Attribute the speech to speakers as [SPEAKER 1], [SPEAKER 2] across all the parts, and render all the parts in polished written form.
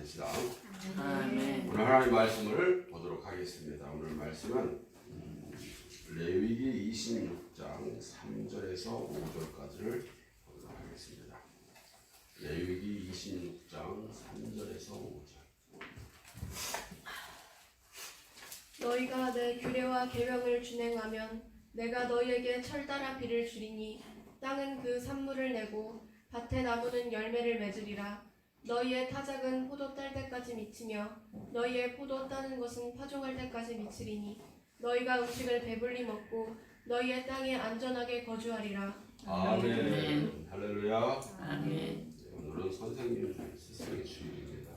[SPEAKER 1] 됩시다.
[SPEAKER 2] 아멘.
[SPEAKER 1] 오늘 하나님 말씀을 보도록 하겠습니다. 오늘 말씀은 레위기 26장 3절에서 5절까지를 보도록 하겠습니다. 레위기 26장 3절에서 5절.
[SPEAKER 3] 너희가 내 규례와 계명을 준행하면 내가 너희에게 철다라 비를 주리니 땅은 그 산물을 내고 밭의 나무는 열매를 맺으리라. 너희의 타작은 포도 딸 때까지 미치며 너희의 포도 따는 것은 파종할 때까지 미치리니 너희가 음식을 배불리 먹고 너희의 땅에 안전하게 거주하리라.
[SPEAKER 1] 아멘. 할렐루야.
[SPEAKER 2] 아멘.
[SPEAKER 1] 오늘은 선생님 스승의 주일입니다.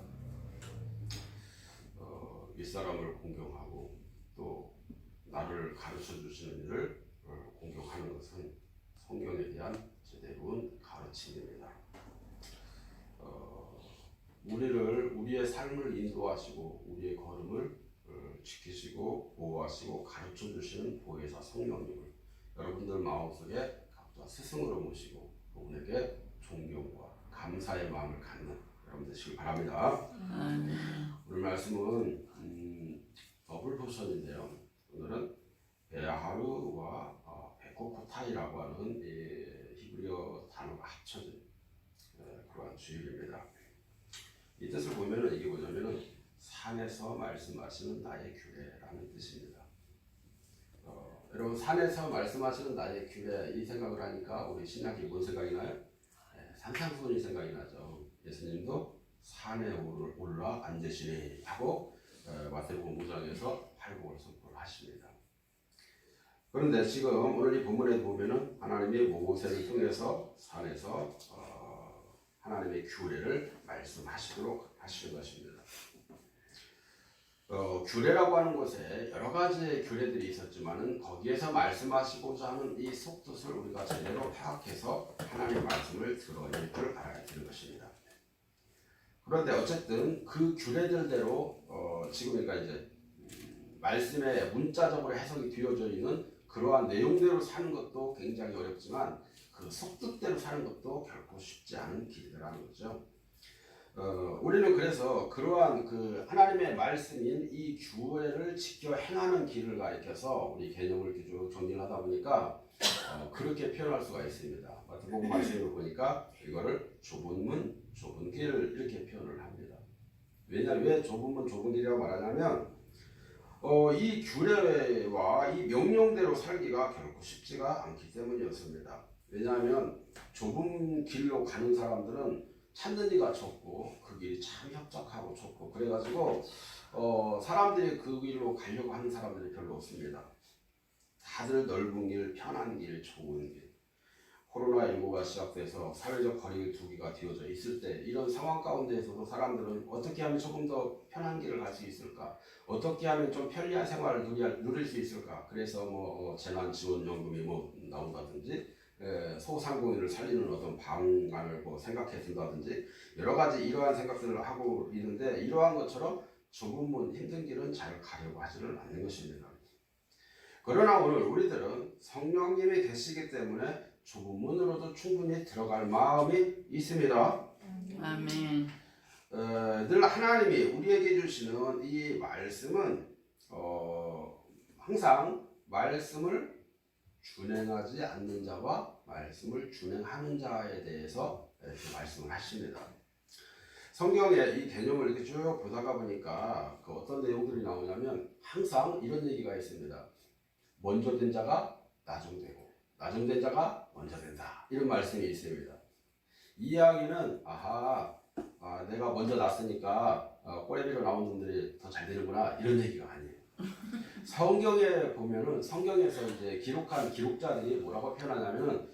[SPEAKER 1] 윗사람을 공경하고 또 나를 가르쳐 주시는 이를 공경하는 것은 성경에 대한 제대로운 가르침입니다. 우리의 삶을 인도하시고 우리의 걸음을 지키시고 보호하시고 가르쳐 주시는 보혜사 성령님을 여러분들 마음속에 각자 스승으로 모시고 그분에게 존경과 감사의 마음을 갖는 여러분 되시길 바랍니다. 오늘 말씀은 더블 포션인데요. 오늘은 베하루와 베코코타이라고 하는 히브리어 단어가 합쳐진 그러한 주일입니다. 이 뜻을 보면은 이게 뭐냐면은 산에서 말씀하시는 나의 규례라는 뜻입니다. 여러분 산에서 말씀하시는 나의 규례 이 생각을 하니까 우리 신약이 뭔 생각이 나요? 산상수훈이 생각이 나죠. 예수님도 산에 올라 앉으시니 하고 마태복음 5장에서 팔복을 선포를 하십니다. 그런데 지금 오늘 이 본문에 보면은 하나님이 모세를 통해서 산에서 하나님의 규례를 말씀하시도록 하시는 것입니다. 규례라고 하는 곳에 여러 가지의 규례들이 있었지만은 거기에서 말씀하시고자 하는 이 속뜻을 우리가 제대로 파악해서 하나님의 말씀을 들어야 줄 알아야 되는 것입니다. 그런데 어쨌든 그 규례들대로 지금 그러니까 이제 말씀에 문자적으로 해석이 되어져 있는 그러한 내용대로 사는 것도 굉장히 어렵지만 그 속뜻대로 사는 것도 결코 쉽지 않은 길이라는 거죠. 우리는 그래서 그러한 그 하나님의 말씀인 이 규례를 지켜 행하는 길을 가리켜서 우리 개념을 쭉 정리를 하다 보니까 그렇게 표현할 수가 있습니다. 마태복음 말씀을 보니까 이거를 좁은 문, 좁은 길 이렇게 표현을 합니다. 왜 좁은 문, 좁은 길이라고 말하냐면 이 규례와 이 명령대로 살기가 결코 쉽지가 않기 때문이었습니다. 왜냐하면 좁은 길로 가는 사람들은 찾는 이가 좁고 그 길이 참 협착하고 좁고 그래가지고 사람들이 그 길로 가려고 하는 사람들이 별로 없습니다. 다들 넓은 길, 편한 길, 좋은 길. 코로나19가 시작돼서 사회적 거리두기가 되어져 있을 때 이런 상황 가운데에서도 사람들은 어떻게 하면 조금 더 편한 길을 갈 수 있을까? 어떻게 하면 좀 편리한 생활을 누릴 수 있을까? 그래서 재난지원연금이 나온다든지 소상공인을 살리는 어떤 방안을 생각해 둔다든지 여러 가지 이러한 생각들을 하고 있는데 이러한 것처럼 좁은 문, 힘든 길은 잘 가려고 하지는 않는 것입니다. 그러나 오늘 우리들은 성령님이 계시기 때문에 좁은 문으로도 충분히 들어갈 마음이 있습니다.
[SPEAKER 2] 아멘.
[SPEAKER 1] 늘 하나님이 우리에게 주시는 이 말씀은 항상 말씀을 준행하지 않는 자와 말씀을 준행하는 자에 대해서 이렇게 말씀을 하십니다. 성경에 이 개념을 이렇게 쭉 보다가 보니까 그 어떤 내용들이 나오냐면 항상 이런 얘기가 있습니다. 먼저 된 자가 나중되고 나중된 자가 먼저 된다. 이런 말씀이 있습니다. 이 이야기는 내가 먼저 났으니까 꼬레비로 나온 놈들이 더 잘 되는구나 이런 얘기가 아니에요. 성경에 보면은 성경에서 이제 기록한 기록자들이 뭐라고 표현하냐면은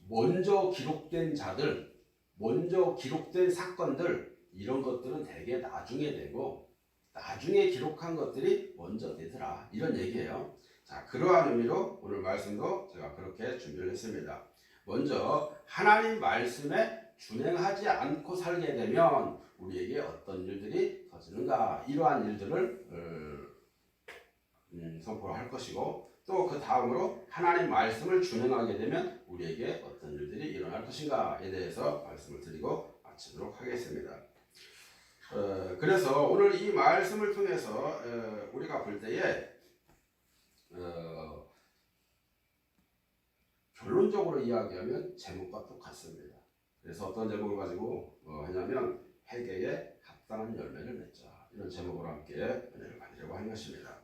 [SPEAKER 1] 먼저 기록된 자들, 먼저 기록된 사건들 이런 것들은 대개 나중에 되고 나중에 기록한 것들이 먼저 되더라 이런 얘기예요. 자, 그러한 의미로 오늘 말씀도 제가 그렇게 준비를 했습니다. 먼저 하나님 말씀에 준행하지 않고 살게 되면 우리에게 어떤 일들이 터지는가 이러한 일들을 선포를 할 것이고 또 그 다음으로 하나님 말씀을 준행하게 되면 우리에게 어떤 일들이 일어날 것인가에 대해서 말씀을 드리고 마치도록 하겠습니다. 그래서 오늘 이 말씀을 통해서 우리가 볼 때에 결론적으로 이야기하면 제목과 똑같습니다. 그래서 어떤 제목을 가지고 하냐면 회개에 합당한 열매를 맺자, 이런 제목으로 함께 은혜를 받으려고 하는 것입니다.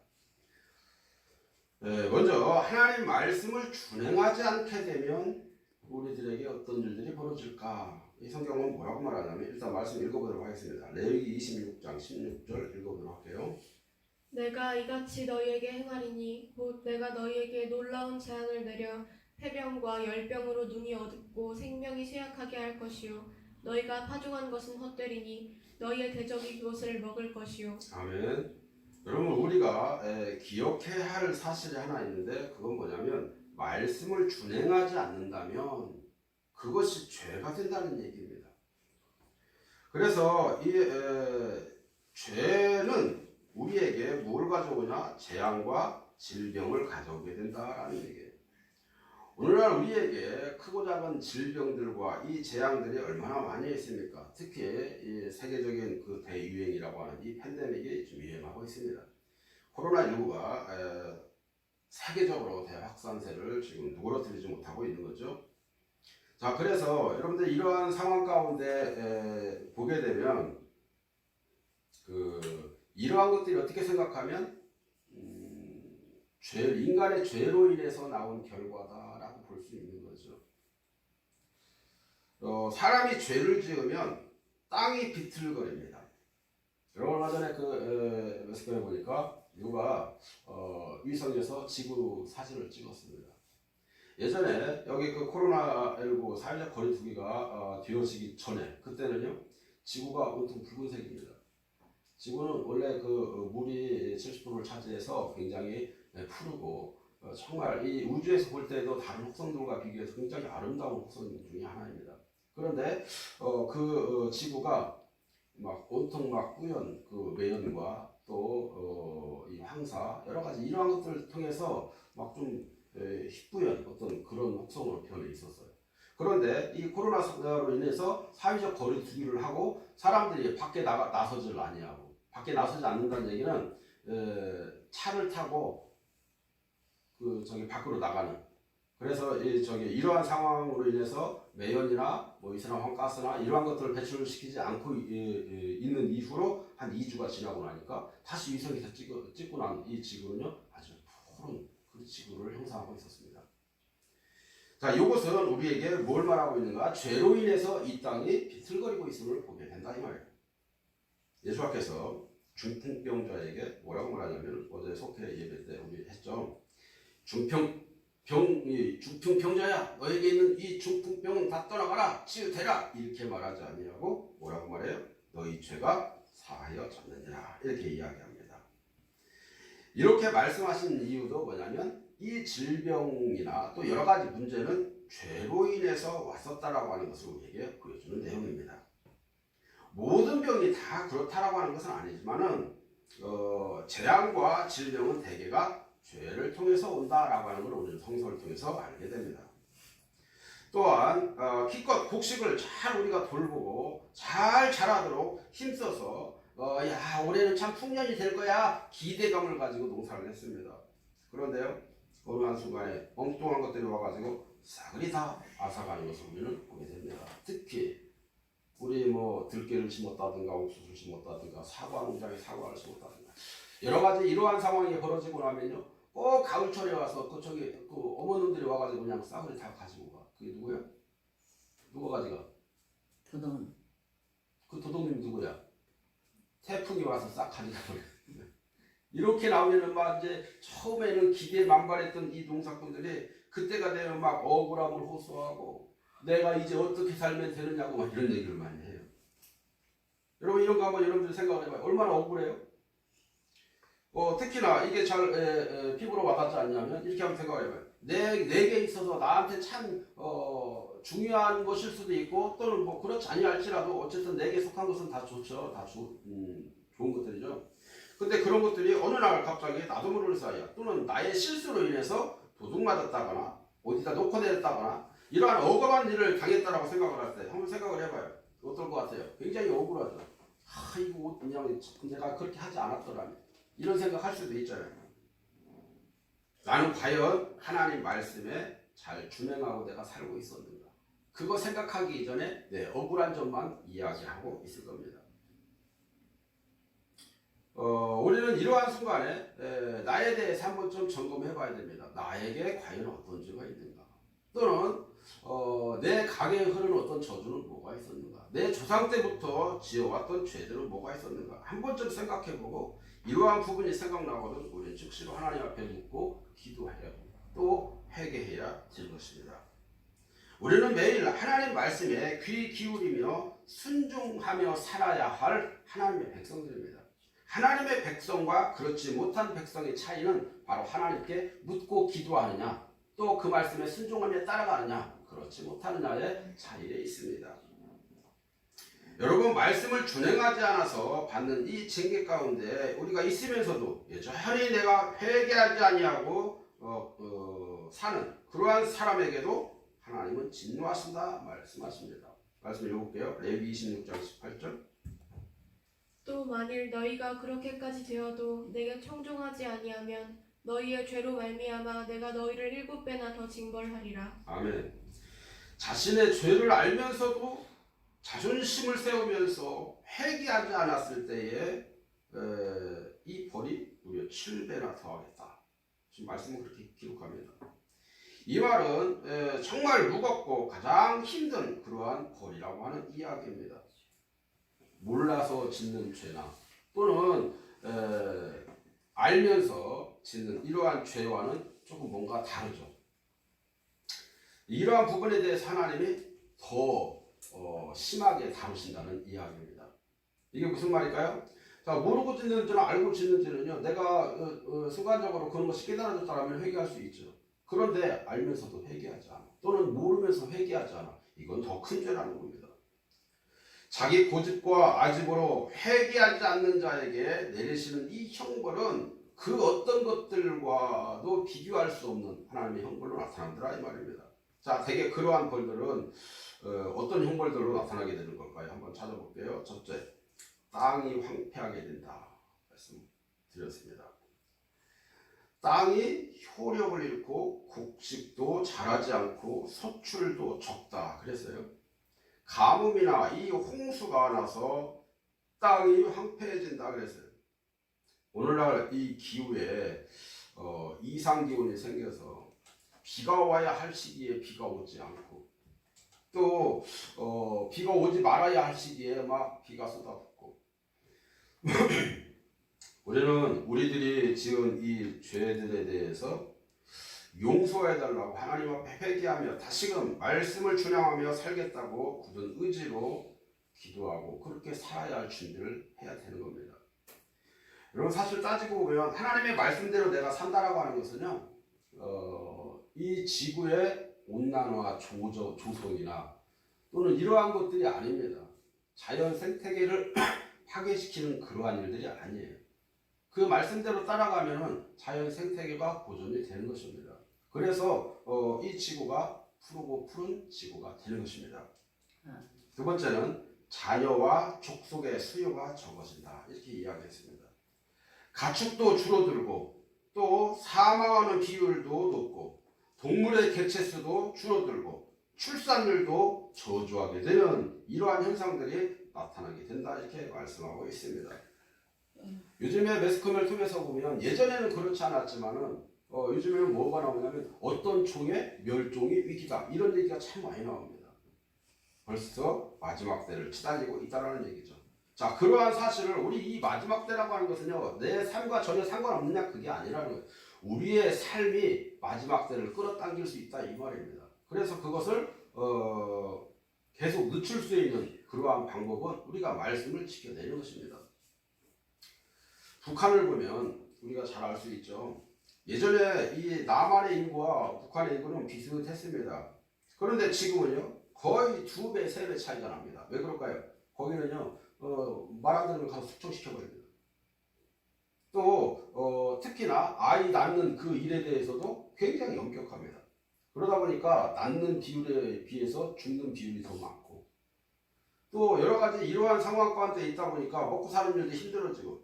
[SPEAKER 1] 먼저 하나님 말씀을 준행하지 않게 되면 우리들에게 어떤 일들이 벌어질까? 이 성경은 뭐라고 말하냐면, 일단 말씀 읽어보도록 하겠습니다. 레위기 26장 16절 읽어보도록 할게요.
[SPEAKER 3] 내가 이같이 너희에게 행하리니 곧 내가 너희에게 놀라운 재앙을 내려 폐병과 열병으로 눈이 어둡고 생명이 쇠약하게 할 것이요 너희가 파종한 것은 헛되리니 너희의 대적이 그것을 먹을 것이요.
[SPEAKER 1] 아멘. 여러분, 우리가 기억해야 할 사실이 하나 있는데, 그건 뭐냐면 말씀을 준행하지 않는다면 그것이 죄가 된다는 얘기입니다. 그래서 이 죄는 우리에게 뭘 가져오냐? 재앙과 질병을 가져오게 된다라는 얘기예요. 오늘날 우리에게 크고 작은 질병들과 이 재앙들이 얼마나 많이 있습니까? 특히 이 세계적인 그 대유행이라고 하는 이 팬데믹이 좀 유행하고 있습니다. 코로나19가 세계적으로 대확산세를 지금 누그러뜨리지 못하고 있는 거죠. 자, 그래서 여러분들 이러한 상황 가운데 보게 되면 이러한 것들이 어떻게 생각하면 인간의 죄로 인해서 나온 결과다라고 볼 수 있는 거죠. 사람이 죄를 지으면 땅이 비틀거립니다. 여러분, 얼마 전에 멕시코에 보니까 누가 위성에서 지구 사진을 찍었습니다. 예전에 여기 코로나19 사회적 거리두기가 되어지기 전에, 그때는요 지구가 온통 붉은색입니다. 지구는 원래 물이 70%를 차지해서 굉장히 푸르고 정말 이 우주에서 볼 때도 다른 혹성들과 비교해서 굉장히 아름다운 혹성 중에 하나입니다. 그런데 지구가 막 온통 막 뿌연 매연과 또 이 황사 여러 가지 이러한 것들을 통해서 막 좀 희뿌연 어떤 그런 혹성으로 변해 있었어요. 그런데 이 코로나로 인해서 사회적 거리두기를 하고 사람들이 밖에 나서지를 아니하고, 밖에 나서지 않는다는 얘기는 차를 타고 밖으로 나가는, 그래서 이러한 상황으로 인해서 매연이나 이산화황가스나 이러한 것들을 배출시키지 않고 있는 이후로 한 2주가 지나고 나니까 다시 위성에서 찍고 난 이 지구는요 아주 푸른 그 지구를 형성하고 있었습니다. 자, 이것은 우리에게 뭘 말하고 있는가? 죄로 인해서 이 땅이 비틀거리고 있음을 보게 된다 이 말이에요. 예수님께서 중풍병자에게 뭐라고 말하냐면, 어제 속회 예배 때 우리 했죠. 중풍병자야, 너에게 있는 이 중풍병은 다 떠나가라, 치유되라, 이렇게 말하지 아니하고 뭐라고 말해요? 너희 죄가 사하여졌느니라, 이렇게 이야기합니다. 이렇게 말씀하신 이유도 뭐냐면, 이 질병이나 또 여러 가지 문제는 죄로 인해서 왔었다라고 하는 것을 우리에게 보여주는 내용입니다. 모든 병이 다 그렇다라고 하는 것은 아니지만은 재앙과 질병은 대개가 죄를 통해서 온다라고 하는 걸 오늘 성서를 통해서 알게 됩니다. 또한 기껏 곡식을 잘 우리가 돌보고 잘 자라도록 힘써서 올해는 참 풍년이 될 거야 기대감을 가지고 농사를 했습니다. 그런데요, 어느 한순간에 엉뚱한 것들이 와가지고 싸그리 다 앗아가는 것을 우리는 보게 됩니다. 특히 우리 들깨를 심었다든가 옥수수를 심었다든가 사과 농장에 사과를 심었다든가 여러 가지 이러한 상황이 벌어지고 나면요, 꼭 가을철에 와서 어머님들이 와가지고 그냥 싸그리 다 가지고 가. 그게 누구야? 누가 가져가?
[SPEAKER 2] 도둑.
[SPEAKER 1] 그 도둑님이 누구야? 태풍이 와서 싹 가져가 버려. 이렇게 나오면은 막 이제 처음에는 기대 만발했던 이 농사꾼들이 그때가 되면 막 억울함을 호소하고 내가 이제 어떻게 살면 되느냐고 막 이런 얘기를 많이 해요. 여러분, 이런 거 한번 여러분들 생각을 해봐요. 얼마나 억울해요? 특히나 이게 잘 피부로 와닿지 않냐면 이렇게 한번 생각을 해봐요. 내게 있어서 나한테 참 중요한 것일 수도 있고, 또는 그렇지 아니할지라도 어쨌든 내게 속한 것은 다 좋죠. 다 좋은 것들이죠. 근데 그런 것들이 어느 날 갑자기 나도 모르는 사이야, 또는 나의 실수로 인해서 도둑 맞았다거나 어디다 놓고 내렸다거나 이러한 억울한 일을 당했다라고 생각을 할 때 한번 생각을 해봐요. 어떨 것 같아요? 굉장히 억울하죠. 이거 그냥 내가 그렇게 하지 않았더라면 이런 생각할 수도 있잖아요. 나는 과연 하나님 말씀에 잘 준행하고 내가 살고 있었는가? 그거 생각하기 이전에 내 억울한 점만 이야기하고 있을 겁니다. 우리는 이러한 순간에 나에 대해서 한번 좀 점검해 봐야 됩니다. 나에게 과연 어떤 죄가 있는가? 또는 내 가게에 흐르는 어떤 저주는 뭐가 있었는가? 내 조상 때부터 지어왔던 죄들은 뭐가 있었는가? 한 번쯤 생각해보고 이러한 부분이 생각나거든 우리는 즉시로 하나님 앞에 묻고 기도해야 또 회개해야 될 것입니다. 우리는 매일 하나님 말씀에 귀 기울이며 순종하며 살아야 할 하나님의 백성들입니다. 하나님의 백성과 그렇지 못한 백성의 차이는 바로 하나님께 묻고 기도하느냐 또 그 말씀에 순종하며 따라가느냐 그렇지 못하느냐의 차이에 있습니다. 여러분 말씀을 준행하지 않아서 받는 이 징계 가운데 우리가 있으면서도 여전히 내가 회개하지 아니하고 사는 그러한 사람에게도 하나님은 진노하신다 말씀하십니다. 말씀 읽어볼게요. 레위기 26장 18절.
[SPEAKER 3] 또 만일 너희가 그렇게까지 되어도 내게 청종하지 아니하면 너희의 죄로 말미암아 내가 너희를 7배나 더 징벌하리라.
[SPEAKER 1] 아멘. 자신의 죄를 알면서도 자존심을 세우면서 회개하지 않았을 때에 이 벌이 무려 7배나 더하겠다. 지금 말씀은 그렇게 기록합니다. 이 말은 정말 무겁고 가장 힘든 그러한 벌이라고 하는 이야기입니다. 몰라서 짓는 죄나 또는 알면서 짓는 이러한 죄와는 조금 뭔가 다르죠. 이러한 부분에 대해서 하나님이 더 심하게 다루신다는 이야기입니다. 이게 무슨 말일까요? 자, 모르고 짓는 죄나 알고 짓는 죄는요, 내가 순간적으로 그런 것이 깨달아졌다면 회개할 수 있죠. 그런데 알면서도 회개하지 않아 또는 모르면서 회개하지 않아, 이건 더 큰 죄라는 겁니다. 자기 고집과 아집으로 회개하지 않는 자에게 내리시는 이 형벌은 그 어떤 것들과도 비교할 수 없는 하나님의 형벌로 나타난다 이 말입니다. 자, 대개 그러한 벌들은 어떤 형벌들로 나타나게 되는 걸까요? 한번 찾아볼게요. 첫째, 땅이 황폐하게 된다 말씀드렸습니다. 땅이 효력을 잃고 곡식도 자라지 않고 소출도 적다 그랬어요. 가뭄이나 이 홍수가 나서 땅이 황폐해진다 그랬어요. 오늘날 이 기후에 이상기온이 생겨서 비가 와야 할 시기에 비가 오지 않고 또 비가 오지 말아야 할 시기에 막 비가 쏟아붓고 우리들이 지은 이 죄들에 대해서 용서해달라고 하나님 앞에 회개하며 다시금 말씀을 준행하며 살겠다고 굳은 의지로 기도하고 그렇게 살아야 할 준비를 해야 되는 겁니다. 여러분 사실 따지고 보면 하나님의 말씀대로 내가 산다라고 하는 것은요, 이 지구의 온난화 조성이나 또는 이러한 것들이 아닙니다. 자연 생태계를 파괴시키는 그러한 일들이 아니에요. 그 말씀대로 따라가면은 자연 생태계가 보존이 되는 것입니다. 그래서 이 지구가 푸르고 푸른 지구가 되는 것입니다. 두 번째는 자녀와 족속의 수요가 적어진다 이렇게 이야기했습니다. 가축도 줄어들고 또 사망하는 비율도 높고 동물의 개체수도 줄어들고 출산율도 저조하게 되는 이러한 현상들이 나타나게 된다 이렇게 말씀하고 있습니다. 요즘에 매스컴을 통해서 보면 예전에는 그렇지 않았지만은 요즘에는 뭐가 나오냐면 어떤 종의 멸종이 위기다 이런 얘기가 참 많이 나옵니다. 벌써 마지막 때를 치달리고 있다는 얘기죠. 자, 그러한 사실을 우리 이 마지막 때라고 하는 것은요, 내 삶과 전혀 상관없느냐 그게 아니라는 거예요. 우리의 삶이 마지막 때를 끌어당길 수 있다 이 말입니다. 그래서 그것을 계속 늦출 수 있는 그러한 방법은 우리가 말씀을 지켜내는 것입니다. 북한을 보면 우리가 잘 알 수 있죠. 예전에 이 남한의 인구와 북한의 인구는 비슷했습니다. 그런데 지금은요 거의 2배, 3배 차이가 납니다. 왜 그럴까요? 거기는요 말 안 들으면 가서 숙청시켜버립니다. 또 특히나 아이 낳는 그 일에 대해서도 굉장히 엄격합니다. 그러다 보니까 낳는 비율에 비해서 죽는 비율이 더 많고 또 여러 가지 이러한 상황 가운데 있다 보니까 먹고 사는 일도 힘들어지고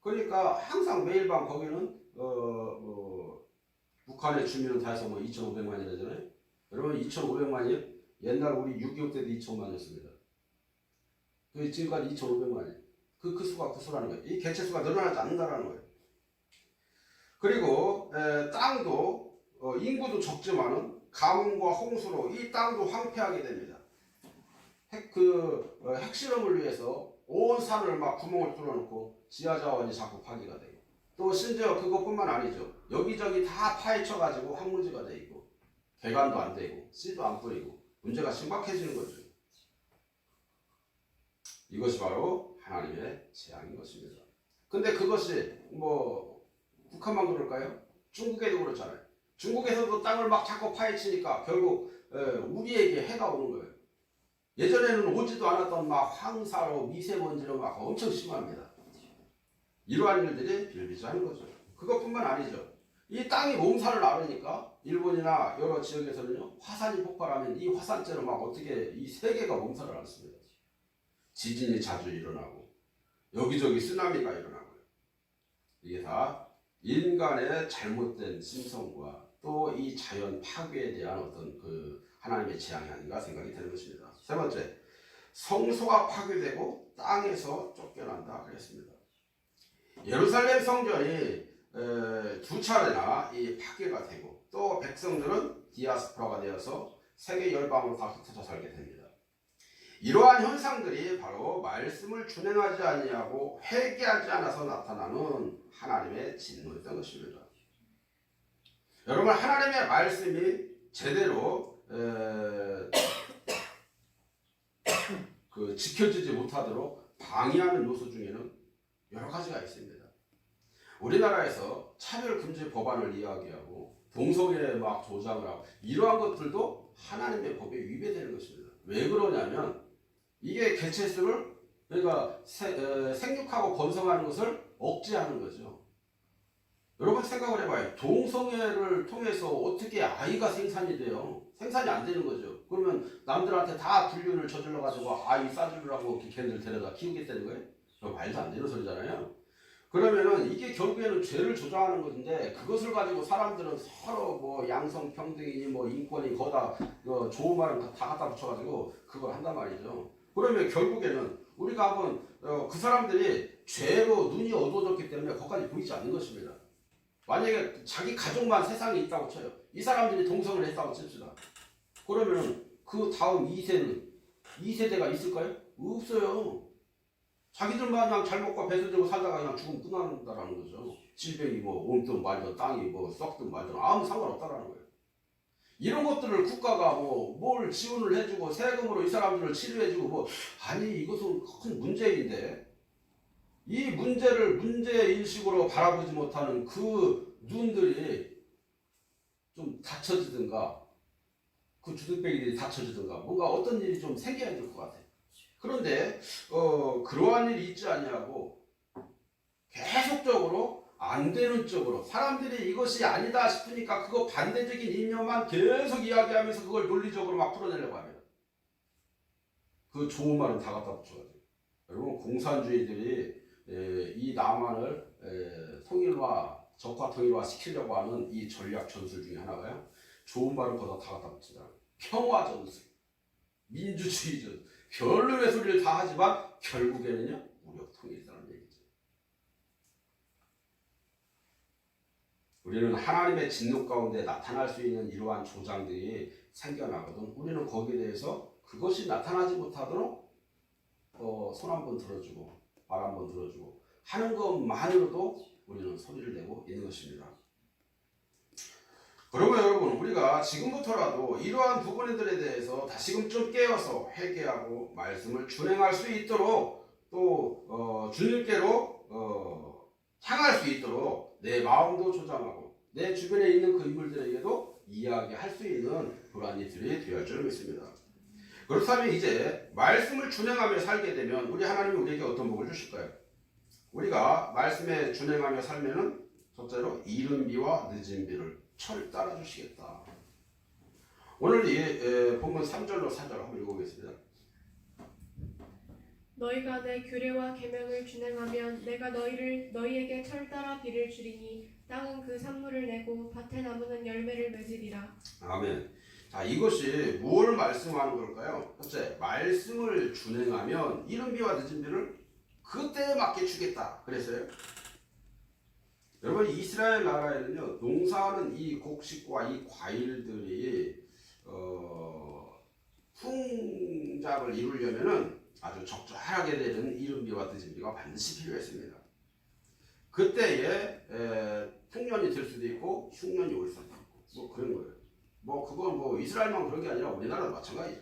[SPEAKER 1] 그러니까 항상 매일 밤 거기는 북한의 주민은 다 해서 뭐 2,500만이라잖아요. 여러분 2,500만이 옛날 우리 6.25 때도 2,000만이었습니다. 그 지금까지 2,500만이 그 수가 그 수라는 거예요. 이 개체수가 늘어나지 않는다라는 거예요. 그리고 땅도 인구도 적지만은 가뭄과 홍수로 이 땅도 황폐하게 됩니다. 핵실험을 위해서 온 산을 막 구멍을 뚫어놓고 지하자원이 자꾸 파기가 되고 또 심지어 그것뿐만 아니죠. 여기저기 다 파헤쳐가지고 황무지가 돼 있고 개간도 안 되고 씨도 안 뿌리고 문제가 심각해지는 거죠. 이것이 바로 하나님의 재앙인 것입니다. 근데 그것이 뭐 북한만 그럴까요? 중국에도 그렇잖아요. 중국에서도 땅을 막 자꾸 파헤치니까 결국 우리에게 해가 오는 거예요. 예전에는 오지도 않았던 막 황사로 미세먼지로 막 엄청 심합니다. 이러한 일들이 비일비재하는 거죠. 그것뿐만 아니죠. 이 땅이 몸살을 앓으니까 일본이나 여러 지역에서는요 화산이 폭발하면 이 화산재로 막 어떻게 이 세계가 몸살을 앓습니다. 지진이 자주 일어나고 여기저기 쓰나미가 일어나고요. 이게 다 인간의 잘못된 심성과 또 이 자연 파괴에 대한 어떤 그 하나님의 재앙이 아닌가 생각이 되는 것입니다. 세 번째, 성소가 파괴되고 땅에서 쫓겨난다 그랬습니다. 예루살렘 성전이 두 차례나 이 파괴가 되고 또 백성들은 디아스포라가 되어서 세계 열방으로 다 흩어져 살게 됩니다. 이러한 현상들이 바로 말씀을 준행하지 아니하고 회개하지 않아서 나타나는 하나님의 진노였던 것입니다. 여러분 하나님의 말씀이 제대로 지켜지지 못하도록 방해하는 요소 중에는 여러 가지가 있습니다. 우리나라에서 차별금지 법안을 이야기하고 동성애 막 조장을 하고 이러한 것들도 하나님의 법에 위배되는 것입니다. 왜 그러냐면 이게 개체수를 그러니까 생육하고 번성하는 것을 억제하는 거죠. 여러분 생각을 해봐요. 동성애를 통해서 어떻게 아이가 생산이 돼요? 생산이 안 되는 거죠. 그러면 남들한테 다 불륜을 저질러가지고 아이 싸주려고 걔네들 데려다 키우겠다는 거예요? 그거 말도 안 되는 소리잖아요. 그러면은 이게 결국에는 죄를 조장하는 것인데 그것을 가지고 사람들은 서로 뭐 양성평등이니 뭐 인권이 거다 좋은 말은 다 갖다 붙여가지고 그걸 한단 말이죠. 그러면 결국에는 우리가 한번 그 사람들이 죄로 눈이 어두워졌기 때문에 거기까지 보이지 않는 것입니다. 만약에 자기 가족만 세상에 있다고 쳐요. 이 사람들이 동성을 했다고 칩시다. 그러면 그 다음 2세대가 있을까요? 없어요. 자기들만 그냥 잘 먹고 배설되고 살다가 그냥 죽으면 끝난다라는 거죠. 질병이 뭐 옮든 말든 땅이 뭐 썩든 말든 아무 상관없다라는 거예요. 이런 것들을 국가가 뭐 뭘 지원을 해주고 세금으로 이 사람들을 치료해주고 뭐 아니 이것은 큰 문제인데 이 문제를 문제인식으로 바라보지 못하는 그 눈들이 좀 닫혀지든가 그 주둥뱅이들이 닫혀지든가 뭔가 어떤 일이 좀 생겨야 될 것 같아요. 그런데 그러한 일이 있지 않냐고 계속적으로 안 되는 쪽으로 사람들이 이것이 아니다 싶으니까 그거 반대적인 이념만 계속 이야기하면서 그걸 논리적으로 막 풀어내려고 합니다. 그 좋은 말은 다 갖다 붙여가지고 여러분 공산주의들이 이 남한을 통일화 적화 통일화 시키려고 하는 이 전략 전술 중에 하나가요. 좋은 말은 거기다 다 갖다 붙이더라. 평화 전술, 민주주의 전술, 별로의 소리를 다 하지만 결국에는요 무력 통일이라는 얘기죠. 우리는 하나님의 진노 가운데 나타날 수 있는 이러한 조장들이 생겨나거든. 우리는 거기에 대해서 그것이 나타나지 못하도록 손 한번 들어주고 말 한번 들어주고 하는 것만으로도 우리는 소리를 내고 있는 것입니다. 그러면 여러분 우리가 지금부터라도 이러한 부분들에 대해서 다시금 좀 깨어서 회개하고 말씀을 준행할 수 있도록 또 주님께로 향할 수 있도록 내 마음도 조장하고 내 주변에 있는 그 인물들에게도 이야기할 수 있는 그러한 일들이 되어야 할 줄 믿습니다. 그렇다면 이제 말씀을 준행하며 살게 되면 우리 하나님이 우리에게 어떤 복을 주실까요? 우리가 말씀에 준행하며 살면은 첫째로 이른 비와 늦은 비를 철따라 주시겠다. 오늘 이 본문 3절로 4절 한번 읽어보겠습니다.
[SPEAKER 3] 너희가 내 규례와 계명을 준행하면 내가 너희에게 철따라 비를 주리니 땅은 그 산물을 내고 밭에 나무는 열매를 맺으리라.
[SPEAKER 1] 아멘. 자, 이것이 무엇을 말씀하는 걸까요? 첫째, 말씀을 준행하면 이른 비와 늦은 비를 그때에 맞게 주겠다 그랬어요. 여러분, 이스라엘 나라에는요, 농사하는 이 곡식과 이 과일들이 풍작을 이루려면은 아주 적절하게 되는 이른 비와 늦은 비가 반드시 필요했습니다. 그때에 풍년이 될 수도 있고 흉년이 올 수도 있고 뭐 그런 거예요. 뭐 그건 뭐 이스라엘만 그런 게 아니라 우리나라도 마찬가지죠.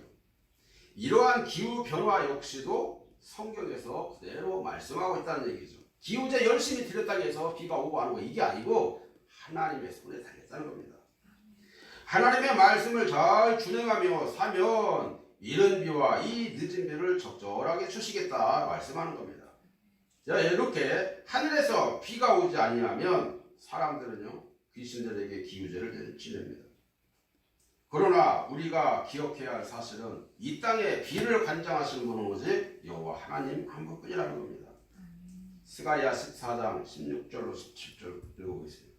[SPEAKER 1] 이러한 기후 변화 역시도 성경에서 그대로 말씀하고 있다는 얘기죠. 기후제 열심히 들였다고 해서 비가 오고 안 오고 이게 아니고 하나님의 손에 달렸다는 겁니다. 하나님의 말씀을 잘 준행하며 사면 이른 비와 이 늦은 비를 적절하게 주시겠다 말씀하는 겁니다. 자, 이렇게 하늘에서 비가 오지 아니하면 사람들은요 귀신들에게 기후제를 지냅니다. 그러나 우리가 기억해야 할 사실은 이 땅에 비를 관장하시는 분은 오직 여호와 하나님 한 분뿐이라는 겁니다. 스가랴 14장 16절로 17절 읽어보겠습니다.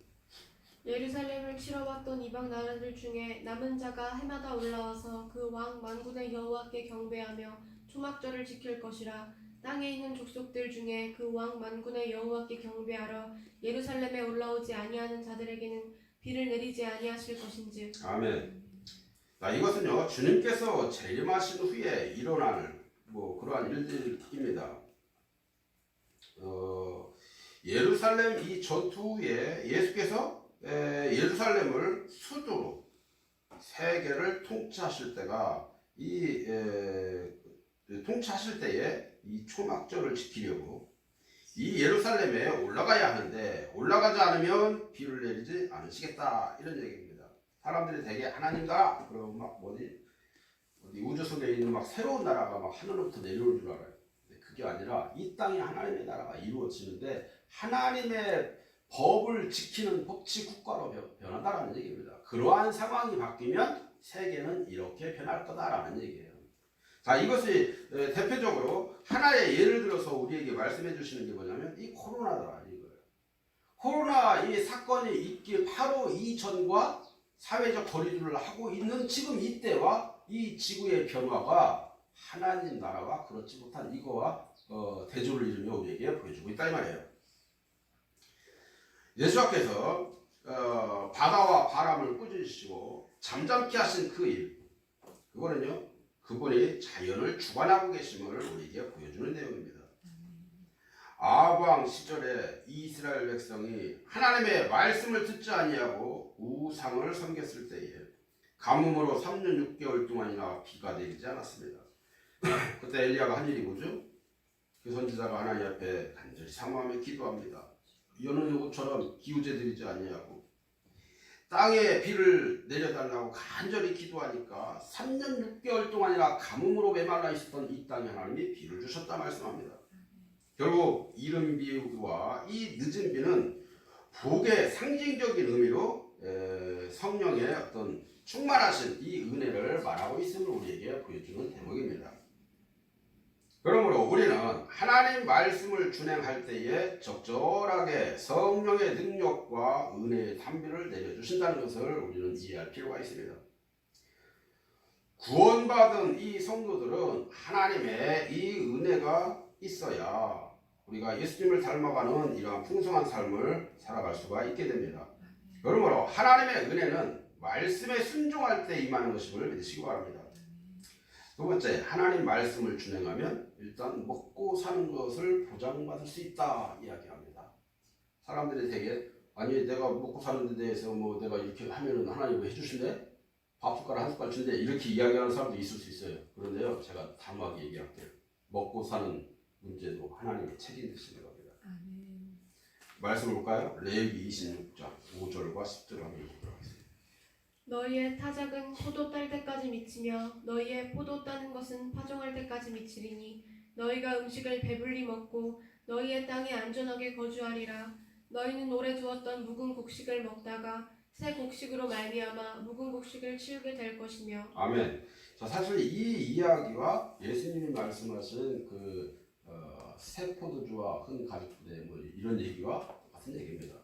[SPEAKER 3] 예루살렘을 치러봤던 이방 나라들 중에 남은 자가 해마다 올라와서 그 왕 만군의 여호와께 경배하며 초막절을 지킬 것이라. 땅에 있는 족속들 중에 그 왕 만군의 여호와께 경배하러 예루살렘에 올라오지 아니하는 자들에게는 비를 내리지 아니하실 것인즉.
[SPEAKER 1] 아멘. 자, 이것은요 주님께서 재림하신 후에 일어나는 그러한 일들입니다. 예루살렘 이 전투 후에 예수께서 예루살렘을 수도로 세계를 통치하실 때가 통치하실 때에 이 초막절을 지키려고 이 예루살렘에 올라가야 하는데 올라가지 않으면 비를 내리지 않으시겠다 이런 얘기입니다. 사람들이 되게 하나님다 그러면 막 어디 우주 속에 있는 막 새로운 나라가 막 하늘로부터 내려올 줄 알아요. 근데 그게 아니라 이 땅에 하나님의 나라가 이루어지는데 하나님의 법을 지키는 법치 국가로 변한다라는 얘기입니다. 그러한 상황이 바뀌면 세계는 이렇게 변할 거다라는 얘기예요. 자, 이것이 대표적으로 하나의 예를 들어서 우리에게 말씀해 주시는 게 뭐냐면 이 코로나다 이거예요. 코로나 이 사건이 있기 바로 이전과 사회적 거리두기를 하고 있는 지금 이때와 이 지구의 변화가 하나님 나라와 그렇지 못한 이거와 대조를 이루며 우리에게 보여주고 있다 이 말이에요. 예수께서 바다와 바람을 꾸짖으시고 잠잠케 하신 그 일, 그거는요 그분이 자연을 주관하고 계심을 우리에게 보여주는 내용입니다. 아방 시절에 이스라엘 백성이 하나님의 말씀을 듣지 아니하고 우상을 섬겼을 때에 가뭄으로 3년 6개월 동안이나 비가 내리지 않았습니다. 그때 엘리야가 한 일이 뭐죠? 그 선지자가 하나님 앞에 간절히 사모하며 기도합니다. 여느 요구처럼 기후제 드리지 아니하고 땅에 비를 내려달라고 간절히 기도하니까 3년 6개월 동안이나 가뭄으로 메말라 있었던 이 땅에 하나님이 비를 주셨다 말씀합니다. 결국 이른 비와 이 늦은 비는 복의 상징적인 의미로 성령의 어떤 충만하신 이 은혜를 말하고 있음을 우리에게 보여주는 대목입니다. 그러므로 우리는 하나님 말씀을 준행할 때에 적절하게 성령의 능력과 은혜의 담비를 내려주신다는 것을 우리는 이해할 필요가 있습니다. 구원받은 이 성도들은 하나님의 이 은혜가 있어야 우리가 예수님을 닮아가는 이러한 풍성한 삶을 살아갈 수가 있게 됩니다. 그러므로 하나님의 은혜는 말씀에 순종할 때 임하는 것임을 믿으시기 바랍니다. 두 번째, 하나님 말씀을 준행하면 일단 먹고 사는 것을 보장받을 수 있다 이야기합니다. 사람들이 되게 아니 내가 먹고 사는 데 대해서 내가 이렇게 하면은 하나님 왜 해주신대? 밥 숟가락 한 숟갈 준대 이렇게 이야기하는 사람도 있을 수 있어요. 그런데요 제가 단호하게 얘기할게요. 먹고 사는 문제도 하나님의 책임지시는 겁니다. 말씀을 볼까요? 레위기 26장 5절과 10절 한번 읽어보도록 하겠습니다.
[SPEAKER 3] 너희의 타작은 포도 딸 때까지 미치며 너희의 포도 따는 것은 파종할 때까지 미치리니 너희가 음식을 배불리 먹고 너희의 땅에 안전하게 거주하리라. 너희는 오래 두었던 묵은 곡식을 먹다가 새 곡식으로 말미암아 묵은 곡식을 치우게 될 것이며.
[SPEAKER 1] 아멘. 자, 사실 이 이야기와 예수님이 말씀하신 그 새 포도주와 흔 가죽부대 뭐 이런 얘기와 같은 얘기입니다.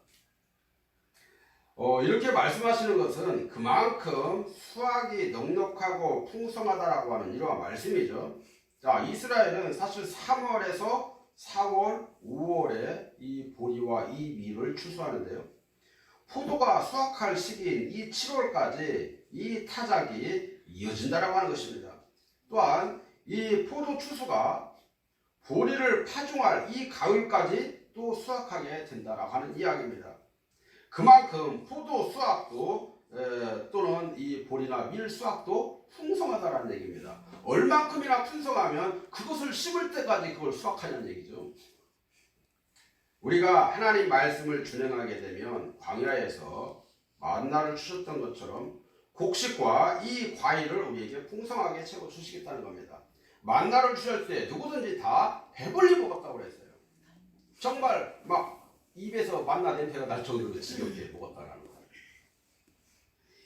[SPEAKER 1] 이렇게 말씀하시는 것은 그만큼 수확이 넉넉하고 풍성하다라고 하는 이러한 말씀이죠. 자, 이스라엘은 사실 3월에서 4월, 5월에 이 보리와 이 밀을 추수하는데요. 포도가 수확할 시기인 이 7월까지 이 타작이 이어진다라고 하는 것입니다. 또한 이 포도 추수가 보리를 파종할 이 가을까지 또 수확하게 된다라고 하는 이야기입니다. 그만큼 포도 수확도 또는 이 보리나 밀 수확도 풍성하다라는 얘기입니다. 얼만큼이나 풍성하면 그것을 심을 때까지 그걸 수확하냐는 얘기죠. 우리가 하나님 말씀을 준행하게 되면 광야에서 만나를 주셨던 것처럼 곡식과 이 과일을 우리에게 풍성하게 채워 주시겠다는 겁니다. 만나를 주실 때 누구든지 다 배불리 먹었다고 그랬어요. 정말 막 입에서 만나 냄새가 날 정도로 지겹게 먹었다라는 거예요.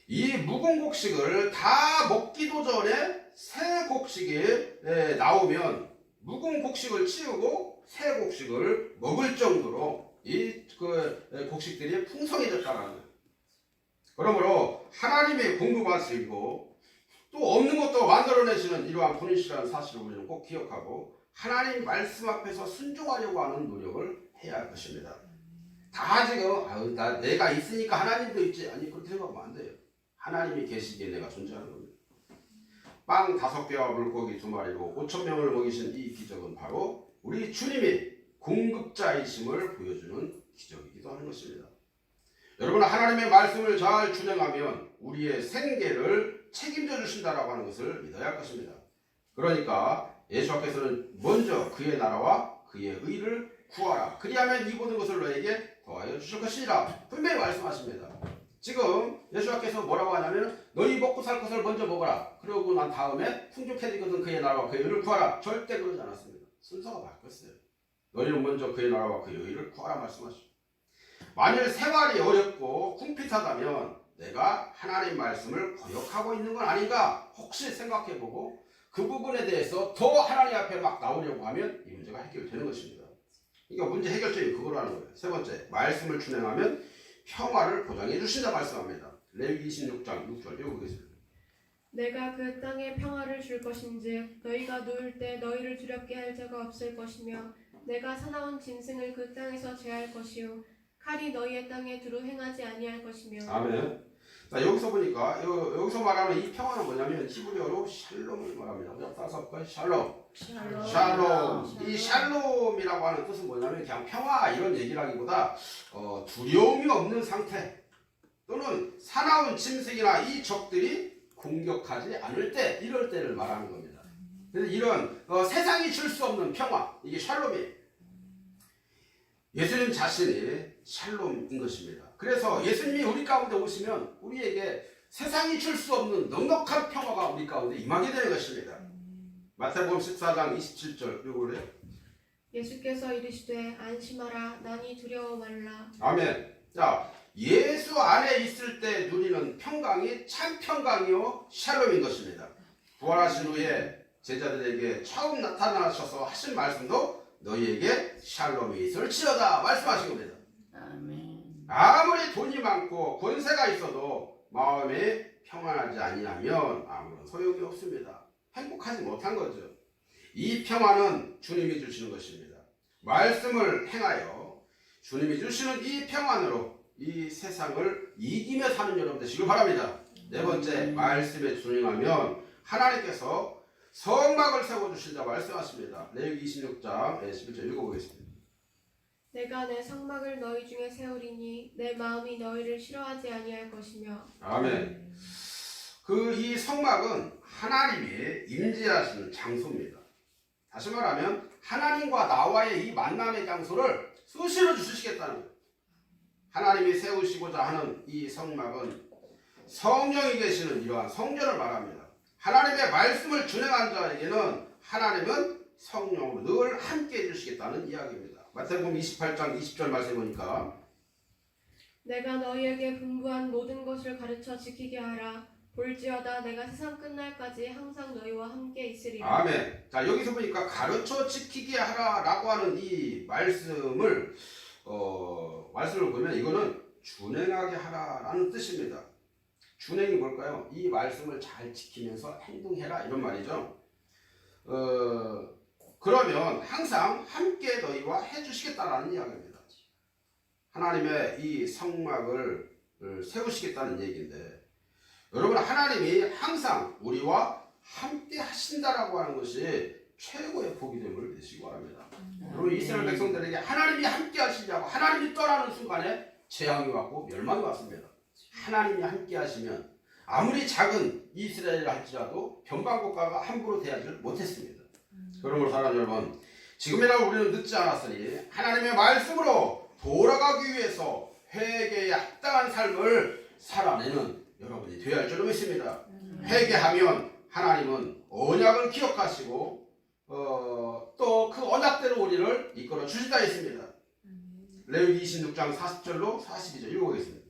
[SPEAKER 1] 이 묵은 곡식을 다 먹기도 전에 새 곡식이 나오면 묵은 곡식을 치우고 새 곡식을 먹을 정도로 이 곡식들이 풍성해졌다는 거예요. 그러므로 하나님의 공급하시고 또 없는 것도 만들어내시는 이러한 분이시라는 사실을 우리는 꼭 기억하고 하나님 말씀 앞에서 순종하려고 하는 노력을 해야 할 것입니다. 다 지금 내가 있으니까 하나님도 있지, 아니 그렇게 생각하면 안 돼요. 하나님이 계시기에 내가 존재하는 겁니다. 빵 5개와 물고기 2마리로 5,000명을 먹이신 이 기적은 바로 우리 주님이 공급자이심을 보여주는 기적이기도 하는 것입니다. 여러분, 하나님의 말씀을 잘 준행하면 우리의 생계를 책임져 주신다라고 하는 것을 믿어야 할 것입니다. 그러니까 예수께서는 먼저 그의 나라와 그의 의를 구하라. 그리하면 이 모든 것을 너에게 더하여 주실 것이라 분명히 말씀하십니다. 지금 예수께서 뭐라고 하냐면 너희 먹고 살 것을 먼저 먹어라. 그러고 난 다음에 풍족해지거든 그의 나라와 그의 의를 구하라. 절대 그러지 않았습니다. 순서가 바뀌었어요. 너희는 먼저 그의 나라와 그의 의를 구하라 말씀하시죠. 만일 생활이 어렵고 궁핍하다면 내가 하나님 말씀을 거역하고 있는 건 아닌가 혹시 생각해보고 그 부분에 대해서 더 하나님 앞에 막 나오려고 하면 이 문제가 해결되는 것입니다. 그러니까 문제 해결점이 그거라는 거예요. 세 번째, 말씀을 준행하면 평화를 보장해 주신다 말씀합니다. 레위기 26장 6절 읽어보겠습니다.
[SPEAKER 3] 내가 그 땅에 평화를 줄 것인즉 너희가 누울 때 너희를 두렵게 할 자가 없을 것이며 내가 사나운 짐승을 그 땅에서 제할 것이요 칼이 너희의 땅에 두루 행하지 아니할 것이며. 아멘.
[SPEAKER 1] 자, 여기서 보니까 여기서 말하는 이 평화는 뭐냐면 히브리어로 샬롬을 말합니다. 따라서 샬롬. 이 샬롬이라고 하는 뜻은 뭐냐면 그냥 평화 이런 얘기라기보다 두려움이 없는 상태 또는 사나운 짐승이나 이 적들이 공격하지 않을 때 이럴 때를 말하는 겁니다. 그래서 이런 세상이 줄 수 없는 평화 이게 샬롬이에요. 예수님 자신이 샬롬인 것입니다. 그래서 예수님이 우리 가운데 오시면 우리에게 세상이 줄 수 없는 넉넉한 평화가 우리 가운데 임하게 되는 것입니다. 마태복음 14장 27절 요거를
[SPEAKER 3] 예수께서 이르시되 안심하라 나니 두려워 말라.
[SPEAKER 1] 아멘. 자, 예수 안에 있을 때 누리는 평강이 참 평강이요 샬롬인 것입니다. 부활하신 후에 제자들에게 처음 나타나셔서 하신 말씀도 너희에게 샬롬이 있을지어다 말씀하신 겁니다.
[SPEAKER 2] 아멘.
[SPEAKER 1] 아무리 돈이 많고 권세가 있어도 마음이 평안하지 아니하면 아무런 소용이 없습니다. 행복하지 못한 거죠. 이 평안은 주님이 주시는 것입니다. 말씀을 행하여 주님이 주시는 이 평안으로 이 세상을 이기며 사는 여러분 되시길 바랍니다. 네 번째, 말씀에 준행하면 하나님께서 성막을 세워주신다 말씀하십니다. 레위기 26장 11절 읽어보겠습니다.
[SPEAKER 3] 내가 내 성막을 너희 중에 세우리니 내 마음이 너희를 싫어하지 아니할 것이며.
[SPEAKER 1] 아멘. 이 성막은 하나님이 임재하시는 장소입니다. 다시 말하면 하나님과 나와의 이 만남의 장소를 수시로 주시겠다는 거예요. 하나님이 세우시고자 하는 이 성막은 성령이 계시는 이러한 성전을 말합니다. 하나님의 말씀을 준행한 자에게는 하나님은 성령으로 늘 함께 해주시겠다는 이야기입니다. 마태복음 28장 20절 말씀해 보니까
[SPEAKER 3] 내가 너희에게 분부한 모든 것을 가르쳐 지키게 하라. 볼지어다 내가 세상 끝날까지 항상 너희와 함께 있으리라.
[SPEAKER 1] 아멘. 자, 여기서 보니까 가르쳐 지키게 하라라고 하는 이 말씀을 보면 이거는 준행하게 하라라는 뜻입니다. 준행이 뭘까요? 이 말씀을 잘 지키면서 행동해라 이런 말이죠. 그러면 항상 함께 너희와 해주시겠다라는 이야기입니다. 하나님의 이 성막을 세우시겠다는 얘기인데, 여러분, 하나님이 항상 우리와 함께 하신다라고 하는 것이 최고의 복이 됨을 믿으시기 바랍니다. 여러분, 이스라엘 백성들에게 하나님이 함께 하시냐고 하나님이 떠나는 순간에 재앙이 왔고 멸망이 왔습니다. 하나님이 함께 하시면 아무리 작은 이스라엘을 할지라도 변방국가가 함부로 대하지를 못했습니다. 그러므로 사랑하는 여러분, 지금이라도 우리는 늦지 않았으니 하나님의 말씀으로 돌아가기 위해서 회개에 합당한 삶을 살아내는 여러분이 되어야 할 줄로 믿습니다. 회개하면 하나님은 언약을 기억하시고 또 그 언약대로 우리를 이끌어 주시다 했습니다. 레위기 26장 40절로 42절 읽어보겠습니다.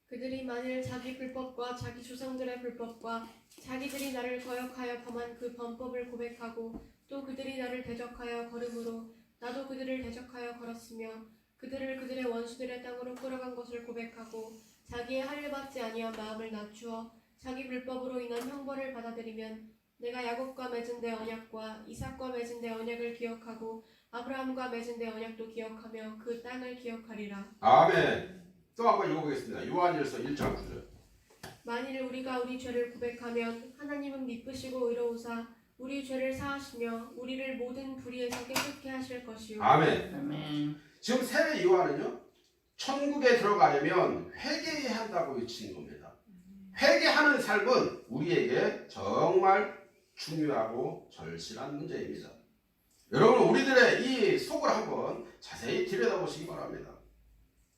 [SPEAKER 3] 그들이 만일 자기 불법과 자기 조상들의 불법과 자기들이 나를 거역하여 범한 그 범법을 고백하고 또 그들이 나를 대적하여 걸음으로 나도 그들을 대적하여 걸었으며 그들을 그들의 원수들의 땅으로 끌어간 것을 고백하고 자기의 할례 받지 아니한 마음을 낮추어 자기 불법으로 인한 형벌을 받아들이면 내가 야곱과 맺은 내 언약과 이삭과 맺은 내 언약을 기억하고 아브라함과 맺은 내 언약도 기억하며 그 땅을 기억하리라.
[SPEAKER 1] 아멘. 또 한번 읽어보겠습니다. 요한일서 1장 9절.
[SPEAKER 3] 만일 우리가 우리 죄를 고백하면 하나님은 미쁘시고 의로우사 우리 죄를 사하시며 우리를 모든 불의에서 깨끗게 하실 것이요.
[SPEAKER 1] 아멘.
[SPEAKER 2] 아멘.
[SPEAKER 1] 지금 세례 요한은요, 천국에 들어가려면 회개해야 한다고 외치는 겁니다. 회개하는 삶은 우리에게 정말 중요하고 절실한 문제입니다. 여러분, 우리들의 이 속을 한번 자세히 들여다보시기 바랍니다.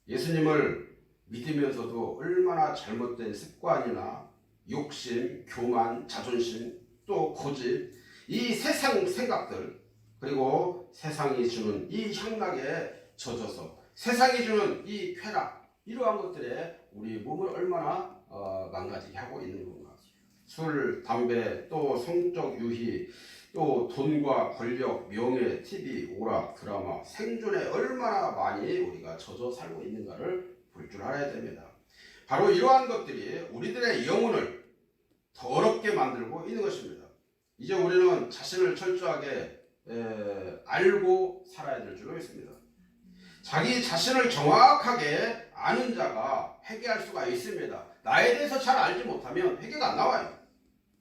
[SPEAKER 1] 예수님을 믿으면서도 얼마나 잘못된 습관이나 욕심, 교만, 자존심, 또 고집, 이 세상 생각들, 그리고 세상이 주는 이 향락에 젖어서 세상이 주는 이 쾌락, 이러한 것들에 우리 몸을 얼마나 망가지게 하고 있는 건가. 술, 담배, 또 성적 유희, 또 돈과 권력, 명예, TV, 오락, 드라마, 생존에 얼마나 많이 우리가 젖어 살고 있는가를 볼 줄 알아야 됩니다. 바로 이러한 것들이 우리들의 영혼을 더럽게 만들고 있는 것입니다. 이제 우리는 자신을 철저하게 알고 살아야 될 줄로 믿습니다. 자기 자신을 정확하게 아는 자가 회개할 수가 있습니다. 나에 대해서 잘 알지 못하면 회개가 안 나와요.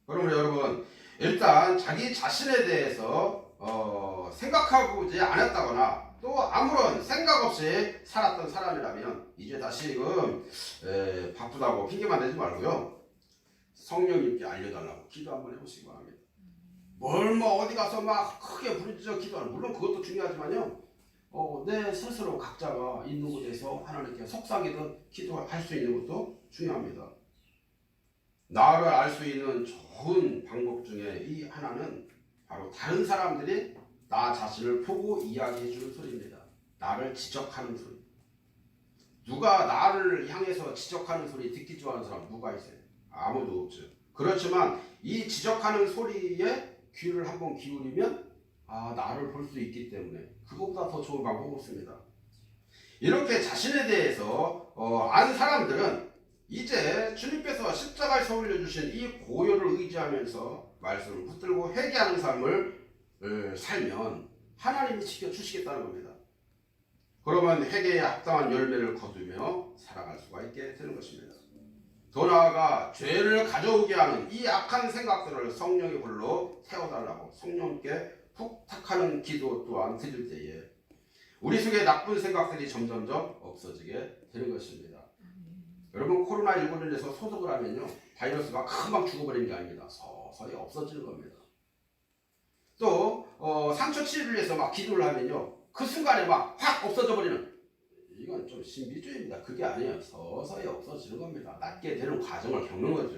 [SPEAKER 1] 그러므로 여러분, 일단 자기 자신에 대해서 생각하지 않았다거나 또 아무런 생각 없이 살았던 사람이라면 이제 다시금 바쁘다고 핑계만 대지 말고요, 성령님께 알려달라고 기도 한번 해보시기 바랍니다. 뭘 어디 가서 막 크게 부르짖어 기도하는, 물론 그것도 중요하지만요, 내 스스로 각자가 있는 곳에서 하나님께 속삭이듯 기도할 수 있는 것도 중요합니다. 나를 알 수 있는 좋은 방법 중에 이 하나는 바로 다른 사람들이 나 자신을 보고 이야기해 주는 소리입니다. 나를 지적하는 소리. 누가 나를 향해서 지적하는 소리 듣기 좋아하는 사람 누가 있어요? 아무도 없죠. 그렇지만 이 지적하는 소리에 귀를 한번 기울이면 나를 볼 수 있기 때문에 그것보다 더 좋은 방법은 없습니다. 이렇게 자신에 대해서 안 사람들은 이제 주님께서 십자가에서 올려주신 이 보혈을 의지하면서 말씀을 붙들고 회개하는 삶을 살면 하나님이 지켜주시겠다는 겁니다. 그러면 회개에 합당한 열매를 거두며 살아갈 수가 있게 되는 것입니다. 더 나아가 죄를 가져오게 하는 이 악한 생각들을 성령의 불로 태워달라고 성령께 푹탁하는 기도 또한 드릴 때에 우리 속에 나쁜 생각들이 점점점 없어지게 되는 것입니다. 여러분, 코로나19로 인해서 소독을 하면요, 바이러스가 금방 죽어버리는 게 아닙니다. 서서히 없어지는 겁니다. 또 상처 치료를 위해서 막 기도를 하면요, 그 순간에 막 확 없어져 버리는, 이건 좀 신비주의입니다. 그게 아니에요. 서서히 없어지는 겁니다. 낫게 되는 과정을 겪는 거죠.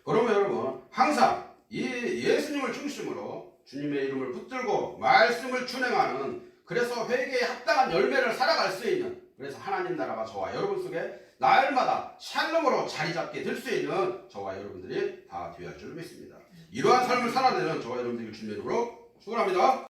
[SPEAKER 1] 그러면 여러분, 항상 이 예수님을 중심으로 주님의 이름을 붙들고 말씀을 준행하는, 그래서 회개에 합당한 열매를 살아갈 수 있는, 그래서 하나님 나라가 저와 여러분 속에 날마다 샬롬으로 자리 잡게 될 수 있는 저와 여러분들이 다 되어야 할 줄 믿습니다. 이러한 삶을 살아내는 저와 여러분들에게 주님으로 축원합니다.